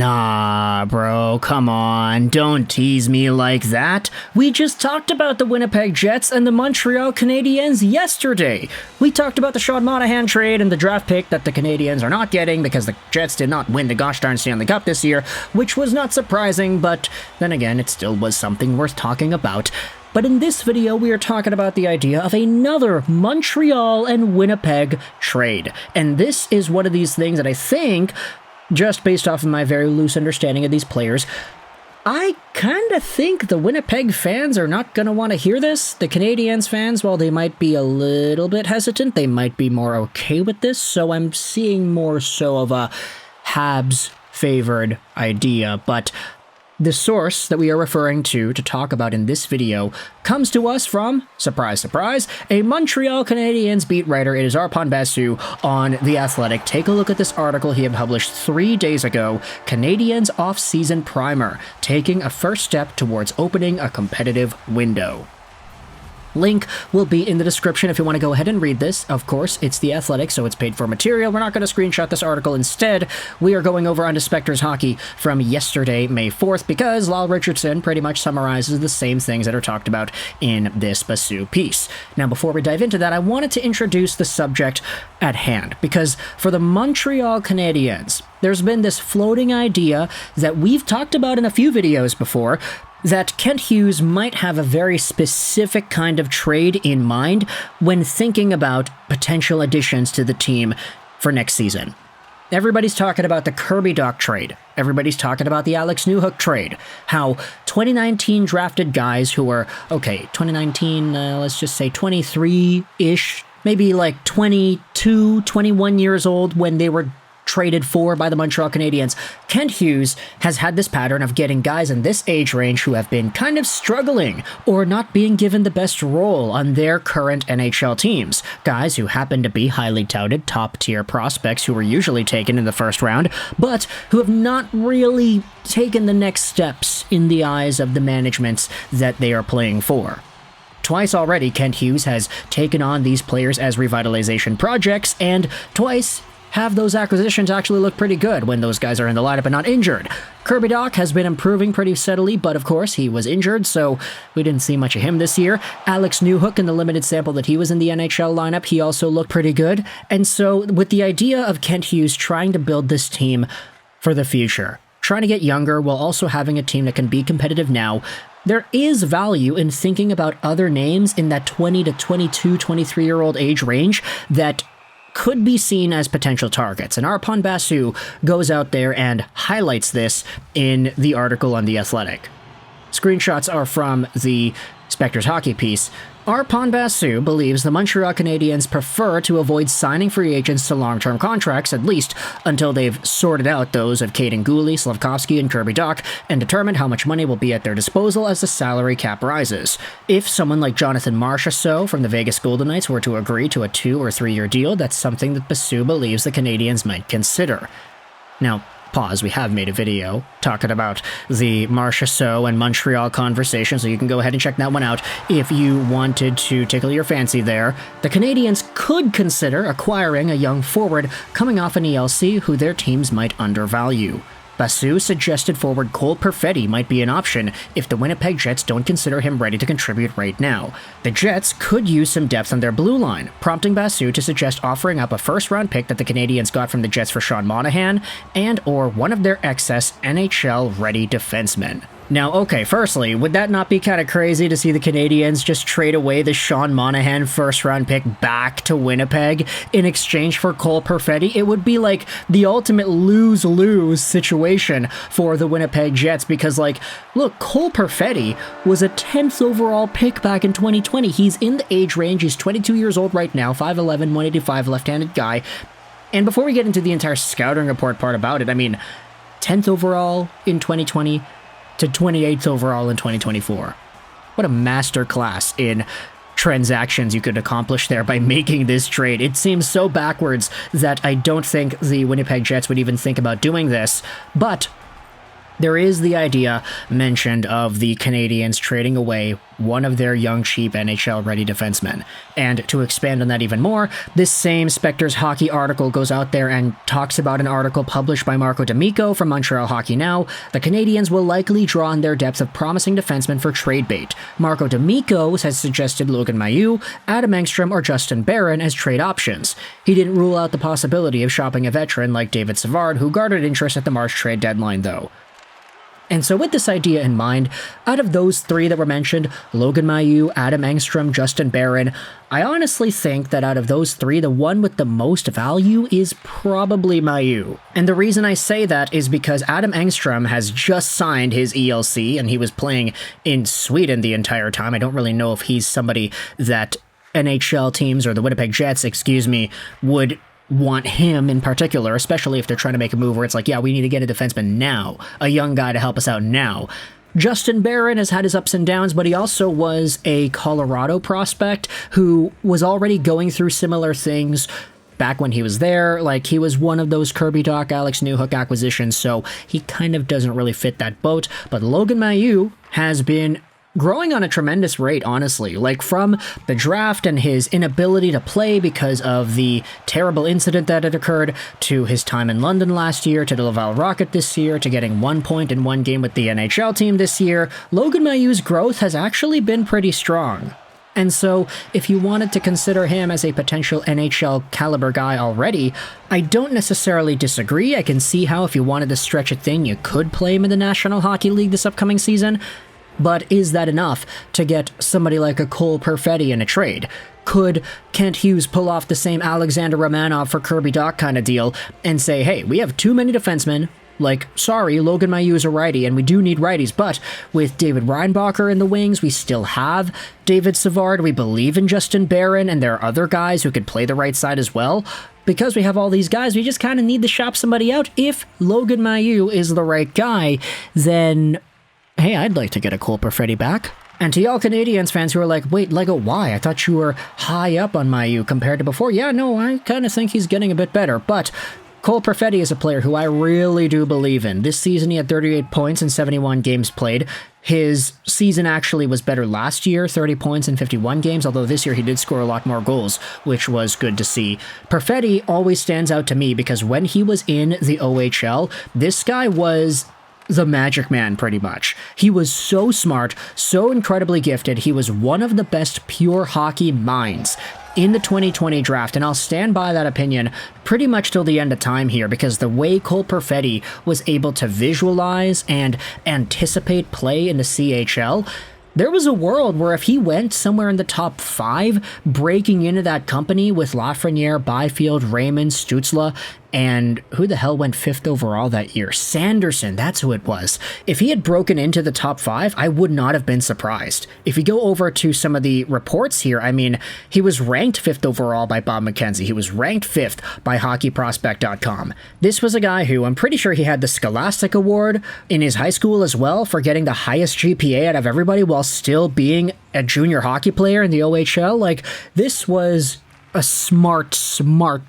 Nah, bro, come on, don't tease me like that. We just talked about the Winnipeg Jets and the Montreal Canadiens yesterday. We talked about the Sean Monahan trade and the draft pick that the Canadiens are not getting because the Jets did not win the gosh darn Stanley Cup this year, which was not surprising, but then again, it still was something worth talking about. But in this video, we are talking about the idea of another Montreal and Winnipeg trade. And this is one of these things that I think, just based off of my very loose understanding of these players, I kind of think the Winnipeg fans are not going to want to hear this. The Canadiens fans, while they might be a little bit hesitant, they might be more okay with this. So I'm seeing more so of a Habs-favored idea. But the source that we are referring to talk about in this video comes to us from, surprise, surprise, a Montreal Canadiens beat writer. It is Arpon Basu on The Athletic. Take a look at this article he had published 3 days ago, Canadiens Off-Season Primer, taking a first step towards opening a competitive window. Link will be in the description if you want to go ahead and read this. Of course, it's The Athletic, so it's paid for material. We're not going to screenshot this article. Instead, we are going over onto Spectre's Hockey from yesterday, May 4th, because Lyle Richardson pretty much summarizes the same things that are talked about in this Basu piece. Now, before we dive into that, I wanted to introduce the subject at hand, because for the Montreal Canadiens, there's been this floating idea that we've talked about in a few videos before, that Kent Hughes might have a very specific kind of trade in mind when thinking about potential additions to the team for next season. Everybody's talking about the Kirby Dach trade. Everybody's talking about the Alex Newhook trade. How 2019 drafted guys who were, 2019, let's just say 23-ish, maybe like 22, 21 years old when they were traded for by the Montreal Canadiens. Kent Hughes has had this pattern of getting guys in this age range who have been kind of struggling or not being given the best role on their current NHL teams. Guys who happen to be highly touted, top-tier prospects who were usually taken in the first round, but who have not really taken the next steps in the eyes of the managements that they are playing for. Twice already, Kent Hughes has taken on these players as revitalization projects, and twice have those acquisitions actually look pretty good when those guys are in the lineup and not injured. Kirby Dach has been improving pretty steadily, but of course he was injured, so we didn't see much of him this year. Alex Newhook, in the limited sample that he was in the NHL lineup, he also looked pretty good. And so with the idea of Kent Hughes trying to build this team for the future, trying to get younger while also having a team that can be competitive now, there is value in thinking about other names in that 20 to 22, 23-year-old age range that could be seen as potential targets. And Arpon Basu goes out there and highlights this in the article on The Athletic. Screenshots are from the Spectre's Hockey piece. Arpon Basu believes the Montreal Canadiens prefer to avoid signing free agents to long-term contracts, at least until they've sorted out those of Caden Gooley, Slavkovsky, and Kirby Dach, and determined how much money will be at their disposal as the salary cap rises. If someone like Jonathan Marchessault from the Vegas Golden Knights were to agree to a 2- or 3-year deal, that's something that Basu believes the Canadiens might consider. Now, pause, we have made a video talking about the Marchessault and Montreal conversation, so you can go ahead and check that one out if you wanted to tickle your fancy there. The Canadiens could consider acquiring a young forward coming off an ELC who their teams might undervalue. Basu suggested forward Cole Perfetti might be an option if the Winnipeg Jets don't consider him ready to contribute right now. The Jets could use some depth on their blue line, prompting Basu to suggest offering up a first-round pick that the Canadiens got from the Jets for Sean Monahan and or one of their excess NHL-ready defensemen. Now, okay, firstly, would that not be kind of crazy to see the Canadiens just trade away the Sean Monahan first-round pick back to Winnipeg in exchange for Cole Perfetti? It would be like the ultimate lose-lose situation for the Winnipeg Jets because, like, look, Cole Perfetti was a 10th overall pick back in 2020. He's in the age range. He's 22 years old right now, 5'11", 185, left-handed guy. And before we get into the entire scouting report part about it, I mean, 10th overall in 2020 to 28th overall in 2024. What a masterclass in transactions you could accomplish there by making this trade. It seems so backwards that I don't think the Winnipeg Jets would even think about doing this, but There is the idea mentioned of the Canadiens trading away one of their young, cheap NHL-ready defensemen. And to expand on that even more, this same Spectre's Hockey article goes out there and talks about an article published by Marco D'Amico from Montreal Hockey Now. The Canadiens will likely draw on their depth of promising defensemen for trade bait. Marco D'Amico has suggested Logan Mailloux, Adam Engstrom, or Justin Barron as trade options. He didn't rule out the possibility of shopping a veteran like David Savard, who garnered interest at the March trade deadline, though. And so with this idea in mind, out of those three that were mentioned, Logan Mailloux, Adam Engstrom, Justin Barron, I honestly think that out of those three, the one with the most value is probably Mailloux. And the reason I say that is because Adam Engstrom has just signed his ELC, and he was playing in Sweden the entire time. I don't really know if he's somebody that NHL teams, or the Winnipeg Jets, would want him in particular, especially if they're trying to make a move where it's like, yeah, we need to get a defenseman now, a young guy to help us out now. Justin Barron has had his ups and downs, but he also was a Colorado prospect who was already going through similar things back when he was there. Like, he was one of those Kirby Dach, Alex Newhook acquisitions, so he kind of doesn't really fit that boat. But Logan Mailloux has been growing on a tremendous rate, honestly. Like, from the draft and his inability to play because of the terrible incident that had occurred, to his time in London last year, to the Laval Rocket this year, to getting 1 point in one game with the NHL team this year, Logan Mailloux's growth has actually been pretty strong. And so, if you wanted to consider him as a potential NHL caliber guy already, I don't necessarily disagree. I can see how, if you wanted to stretch a thing, you could play him in the National Hockey League this upcoming season. But is that enough to get somebody like a Cole Perfetti in a trade? Could Kent Hughes pull off the same Alexander Romanov for Kirby Dach kind of deal and say, hey, we have too many defensemen, like, sorry, Logan Mailloux is a righty, and we do need righties, but with David Reinbacher in the wings, we still have David Savard, we believe in Justin Barron, and there are other guys who could play the right side as well. Because we have all these guys, we just kind of need to shop somebody out. If Logan Mailloux is the right guy, then hey, I'd like to get a Cole Perfetti back. And to y'all Canadiens fans who are like, wait, Lego, why? I thought you were high up on Mailloux compared to before. Yeah, no, I kind of think he's getting a bit better. But Cole Perfetti is a player who I really do believe in. This season he had 38 points in 71 games played. His season actually was better last year, 30 points in 51 games, although this year he did score a lot more goals, which was good to see. Perfetti always stands out to me because when he was in the OHL, this guy was the magic man, pretty much. He was so smart, so incredibly gifted. He was one of the best pure hockey minds in the 2020 draft, and I'll stand by that opinion pretty much till the end of time here, because the way Cole Perfetti was able to visualize and anticipate play in the CHL, there was a world where if he went somewhere in the top 5, breaking into that company with Lafreniere, Byfield, Raymond, Stützle, and who the hell went 5th overall that year? Sanderson, that's who it was. If he had broken into the top 5, I would not have been surprised. If you go over to some of the reports here, I mean, he was ranked 5th overall by Bob McKenzie. He was ranked 5th by HockeyProspect.com. This was a guy who, I'm pretty sure he had the Scholastic Award in his high school as well for getting the highest GPA out of everybody while still being a junior hockey player in the OHL. Like, this was a smart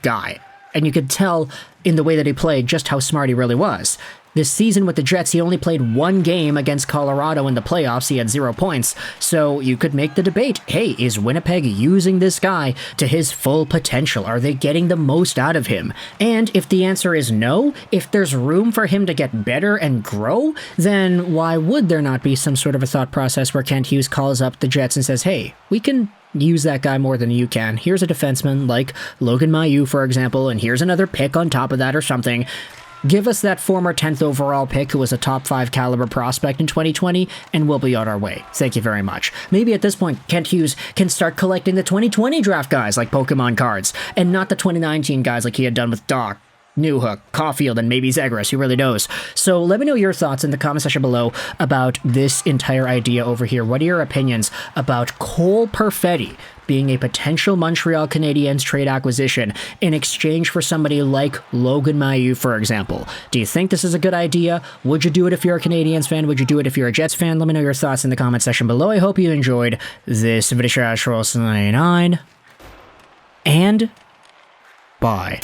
guy. And you could tell in the way that he played just how smart he really was. This season with the Jets, he only played one game against Colorado in the playoffs. He had 0 points. So you could make the debate, hey, is Winnipeg using this guy to his full potential? Are they getting the most out of him? And if the answer is no, if there's room for him to get better and grow, then why would there not be some sort of a thought process where Kent Hughes calls up the Jets and says, hey, we can use that guy more than you can. Here's a defenseman like Logan Mailloux, for example, and here's another pick on top of that or something. Give us that former 10th overall pick who was a top 5 caliber prospect in 2020, and we'll be on our way. Thank you very much. Maybe at this point, Kent Hughes can start collecting the 2020 draft guys like Pokemon cards, and not the 2019 guys like he had done with Dach, Newhook, Caulfield, and maybe Zegras, who really knows. So let me know your thoughts in the comment section below about this entire idea over here. What are your opinions about Cole Perfetti being a potential Montreal Canadiens trade acquisition in exchange for somebody like Logan Mailloux, for example? Do you think this is a good idea? Would you do it if you're a Canadiens fan? Would you do it if you're a Jets fan? Let me know your thoughts in the comment section below. I hope you enjoyed this video. 99 and bye.